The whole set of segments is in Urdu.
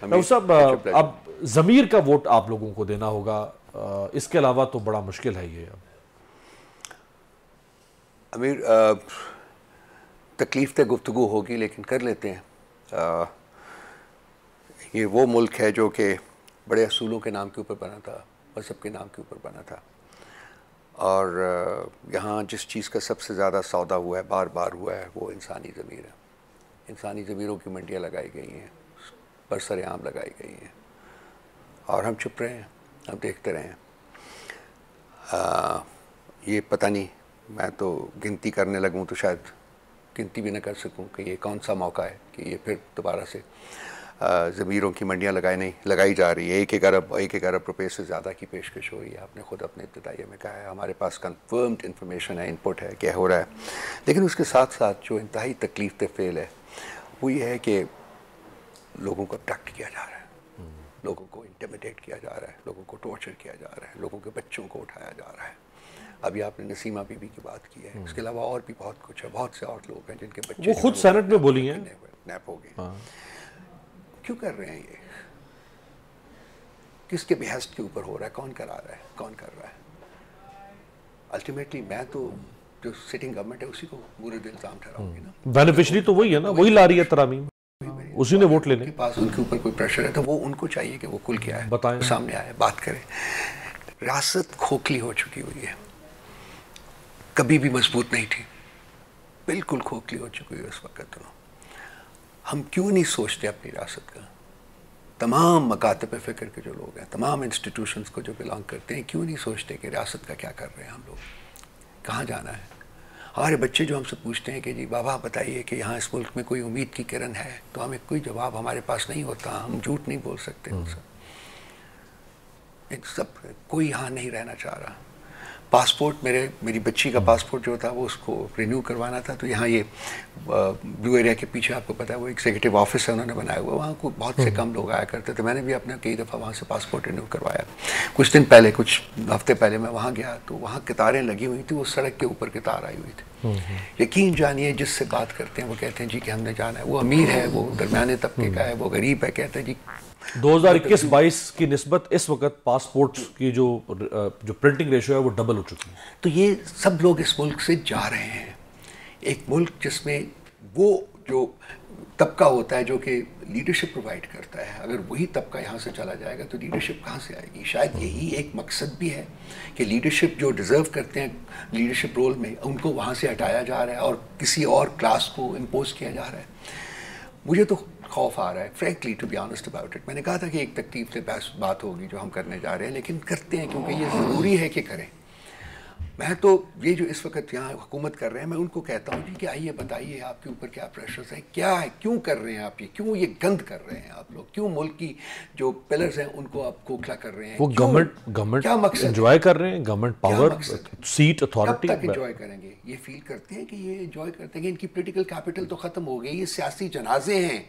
ڈاکٹر صاحب اب ضمیر کا ووٹ آپ لوگوں کو دینا ہوگا، اس کے علاوہ تو بڑا مشکل ہے یہ اب۔ امیر تکلیف دہ گفتگو ہوگی لیکن کر لیتے ہیں۔ یہ وہ ملک ہے جو کہ بڑے اصولوں کے نام کے اوپر بنا تھا، مذہب کے نام کے اوپر بنا تھا، اور یہاں جس چیز کا سب سے زیادہ سودا ہوا ہے، بار بار ہوا ہے، وہ انسانی ضمیر ہے۔ انسانی ضمیروں کی منڈیاں لگائی گئی ہیں، برسر عام لگائی گئی ہیں، اور ہم چپ رہے ہیں، ہم دیکھتے رہے ہیں۔ یہ پتہ نہیں، میں تو گنتی کرنے لگوں تو شاید گنتی بھی نہ کر سکوں کہ یہ کون سا موقع ہے کہ یہ پھر دوبارہ سے ضمیروں کی منڈیاں لگائی جا رہی ہے۔ ایک ارب روپے سے زیادہ کی پیشکش ہو رہی ہے۔ آپ نے خود اپنے ابتدائیہ میں کہا ہے، ہمارے پاس کنفرمڈ انفارمیشن ہے، انپٹ ہے، کیا ہو رہا ہے۔ لیکن اس کے ساتھ ساتھ جو انتہائی تکلیف دہ فعل ہے وہ یہ ہے کہ لوگوں کو ابڈکٹ کیا جا رہا ہے، لوگوں کو انٹیمیڈیٹ کیا جا رہا ہے، لوگوں کو ٹارچر کیا جا رہا ہے، لوگوں کے بچوں کو اٹھایا جا رہا ہے۔ ابھی آپ نے نسیمہ بی بی کی بات کی ہے، اس کے علاوہ اور بھی بہت کچھ ہے، بہت سے اور لوگ ہیں جن کے بچے وہ خود سینٹ میں بولی ہیں، نیپ ہو گئے۔ کیوں کر رہے ہیں یہ؟ کس کے بہشت کے اوپر ہو رہا ہے؟ کون کرا رہا ہے؟ کون کر رہا ہے؟ الٹیمیٹلی میں تو جو سٹنگ گورنمنٹ ہے اسی کو پورے دل الزام ٹھہراؤں گی نا۔ بینیفیشری تو وہی ہے نا، وہی لا رہی ہے ترامیم، اسی نے ووٹ لینے۔ ان کے پاس ان کے اوپر کوئی پریشر ہے تو وہ ان کو چاہیے کہ وہ کل کیا ہے سامنے آئے، بات کرے۔ ریاست کھوکھلی ہو چکی ہوئی ہے، کبھی بھی مضبوط نہیں تھی، بالکل کھوکھلی ہو چکی ہے اس وقت۔ ہم کیوں نہیں سوچتے اپنی ریاست کا؟ تمام مکاتب فکر کے جو لوگ ہیں، تمام انسٹیٹیوشنز کو جو بلانگ کرتے ہیں، کیوں نہیں سوچتے کہ ریاست کا کیا کر رہے ہیں ہم لوگ، کہاں جانا ہے؟ ہمارے بچے جو ہم سے پوچھتے ہیں کہ جی بابا بتائیے کہ یہاں اس ملک میں کوئی امید کی کرن ہے، تو ہمیں کوئی جواب ہمارے پاس نہیں ہوتا، ہم جھوٹ نہیں بول سکتے ان سے۔ سب کوئی یہاں نہیں رہنا چاہ رہا۔ پاسپورٹ میری بچی کا پاسپورٹ جو تھا وہ اس کو رینیو کروانا تھا، تو یہاں یہ بلو ایریا کے پیچھے آپ کو پتا ہے وہ ایگزیکٹو آفس ہے انہوں نے بنایا ہوا، وہاں کو بہت سے کم لوگ آیا کرتے تھے۔ میں نے بھی اپنا کئی دفعہ وہاں سے پاسپورٹ رینیو کروایا۔ کچھ دن پہلے، کچھ ہفتے پہلے میں وہاں گیا تو وہاں قطاریں لگی ہوئی تھیں، وہ سڑک کے اوپر قطار آئی ہوئی تھی۔ یقین جانیے جس سے بات کرتے ہیں وہ کہتے ہیں جی کہ ہم نے جانا ہے، وہ امیر ہے، وہ درمیانے طبقے کا ہے، وہ غریب ہے، کہتے ہیں جی 2021-22 کی نسبت اس وقت پاسپورٹ کی جو پرنٹنگ ریشو ہے وہ ڈبل ہو چکی ہے۔ تو یہ سب لوگ اس ملک سے جا رہے ہیں۔ ایک ملک جس میں وہ جو طبقہ ہوتا ہے جو کہ لیڈرشپ پرووائڈ کرتا ہے، اگر وہی طبقہ یہاں سے چلا جائے گا تو لیڈرشپ کہاں سے آئے گی؟ شاید یہی ایک مقصد بھی ہے کہ لیڈرشپ جو ڈیزرو کرتے ہیں لیڈرشپ رول میں، ان کو وہاں سے ہٹایا جا رہا ہے اور کسی اور کلاس کو امپوز کیا جا رہا ہے۔ مجھے تو خوف آ رہا ہے frankly to be honest about it. میں نے کہا تھا کہ ایک تکلیف سے بات ہوگی جو ہم کرنے جا رہے ہیں، لیکن کرتے ہیں کیونکہ یہ ضروری ہے کہ کریں۔ میں تو یہ جو اس وقت یہاں حکومت کر رہے ہیں، میں ان کو کہتا ہوں جی کہ آئیے بتائیے آپ کے اوپر کیا پریشرز ہیں، کیا ہے، کیوں کر رہے ہیں آپ، یہ کیوں یہ گند کر رہے ہیں آپ لوگ، کیوں ملک کی جو پلرز ہیں ان کو آپ کھوکھلا کر رہے ہیں؟ وہ گورنمنٹ کیا مقصد انجوائے کر رہے ہیں، گورنمنٹ پاور، سیٹ، کب اتھارٹی، تک انجوائے کریں گے؟ یہ فیل کرتے ہیں کہ یہ انجوائے کرتے ہیں کہ ان کی پولیٹیکل کیپٹل تو ختم ہو گئی، یہ سیاسی جنازے ہیں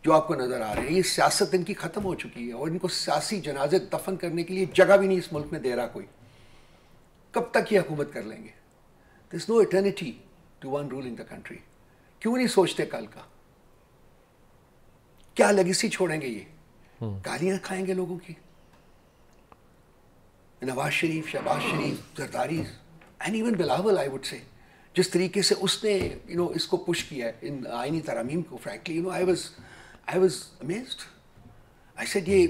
جو آپ کو نظر آ رہے ہیں، یہ سیاست ان کی ختم ہو چکی ہے، اور ان کو سیاسی جنازے دفن کرنے کے لیے جگہ بھی نہیں اس ملک میں دے رہا کوئی۔ کب تک یہ حکومت کر لیں گے؟ There's no eternity to one ruling the country۔ کیوں نہیں سوچتے کل کا؟ کیا لیگیسی چھوڑیں گے؟ یہ گالیاں کھائیں گے لوگوں کی؟ نواز شریف، شہباز شریف، Zardari, and even Bilawal I would say، جس طریقے سے اس نے اس کو پش کیا ہے ان آئینی ترامیم کو، frankly I was amazed۔ I said یہ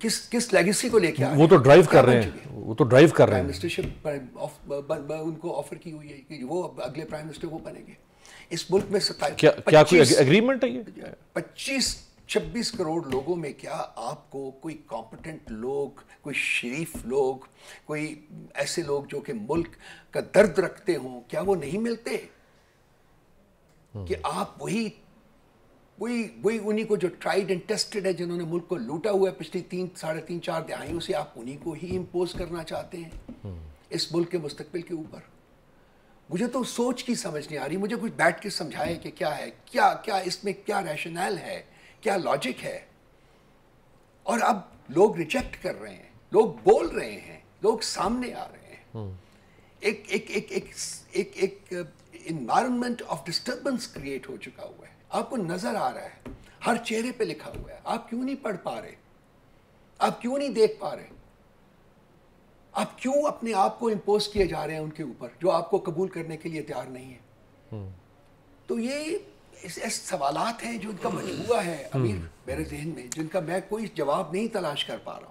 کس لیگیسی کو لے کے آ رہے ہیں؟ وہ تو ڈرائیو کر رہے ہیں، وہ تو ڈرائیو کر رہے ہیں۔ پرائم منسٹرشپ ان کو آفر کی ہوئی ہے کہ وہ اگلے پرائم منسٹر وہ بنیں گے اس ملک میں۔ کیا کوئی ایگریمنٹ ہے یہ؟ 25-26 کروڑ لوگوں میں کیا آپ کو کوئی کمپٹنٹ لوگ، کوئی شریف لوگ، کوئی ایسے لوگ جو کہ ملک کا درد رکھتے ہوں، کیا وہ نہیں ملتے؟ کہ آپ وہی انہی کو جو ٹرائیڈ اینڈ ٹیسٹڈ ہے، جنہوں نے ملک کو لوٹا ہوا ہے پچھلی 3-3.5-4 دہائیوں سے، آپ انہی کو ہی امپوز کرنا چاہتے ہیں اس ملک کے مستقبل کے اوپر؟ مجھے تو سوچ کی سمجھ نہیں آ رہی۔ مجھے کچھ بیٹھ کے سمجھائے کہ کیا ہے، کیا اس میں کیا ریشنل ہے، کیا لاجک ہے۔ اور اب لوگ ریجیکٹ کر رہے ہیں، لوگ بول رہے ہیں، لوگ سامنے آ رہے ہیں۔ ایک انوائرمنٹ آف ڈسٹربنس کریٹ ہو چکا ہوا ہے۔ آپ کو نظر آ رہا ہے، ہر چہرے پہ لکھا ہوا ہے، آپ کیوں نہیں پڑھ پا رہے؟ آپ کیوں نہیں دیکھ پا رہے؟ آپ کیوں اپنے آپ کو امپوز کیے جا رہے ہیں ان کے اوپر جو آپ کو قبول کرنے کے لیے تیار نہیں ہے؟ تو یہ ایسے سوالات ہیں جو ان کا مجموعہ ہے امیر میرے ذہن میں، جن کا میں کوئی جواب نہیں تلاش کر پا رہا ہوں.